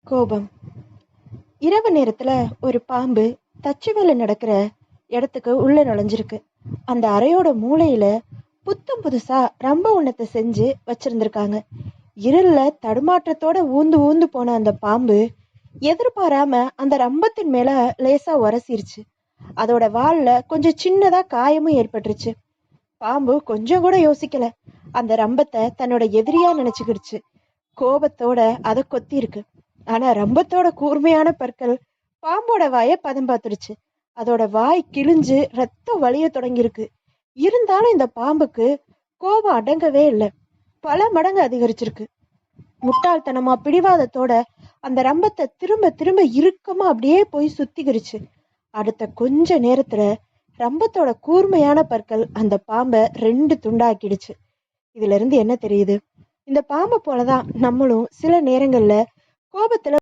கோபம். இரவு நேரத்துல ஒரு பாம்பு தச்சு வேலை நடக்கிற இடத்துக்கு உள்ள நுழைஞ்சிருக்கு. அந்த அறையோட மூலையில புத்தம் புதுசா ரம்ப உண்ணத்தை செஞ்சு வச்சிருந்திருக்காங்க. இருள்ல தடுமாற்றத்தோட ஊந்து ஊந்து போன அந்த பாம்பு எதிர்பாராம அந்த ரம்பத்தின் மேல லேசா உரசிருச்சு. அதோட வால்ல கொஞ்சம் சின்னதா காயமும் ஏற்பட்டுருச்சு. பாம்பு கொஞ்சம் கூட யோசிக்கல. அந்த ரம்பத்தை தன்னோட எதிரியா நினைச்சுக்கிடுச்சு. கோபத்தோட அதை கொத்தி இருக்கு. ஆனா ரம்பத்தோட கூர்மையான பற்கள் பாம்போட வாயை பதம் பார்த்துருச்சு. அதோட வாய் கிழிஞ்சு ரத்தம் வலிய தொடங்கியிருக்கு. இருந்தாலும் இந்த பாம்புக்கு கோபம் அடங்கவே இல்லை, பல மடங்கு அதிகரிச்சிருக்கு. முட்டாள்தனமா பிடிவாதத்தோட அந்த ரம்பத்தை திரும்ப திரும்ப இறுக்கமா அப்படியே போய் சுத்திக்கிருச்சு. அடுத்த கொஞ்ச நேரத்துல ரம்பத்தோட கூர்மையான பற்கள் அந்த பாம்பை 2 துண்டாக்கிடுச்சு. இதுல இருந்து என்ன தெரியுது? இந்த பாம்பை போலதான் நம்மளும் சில நேரங்கள்ல கோபத்துல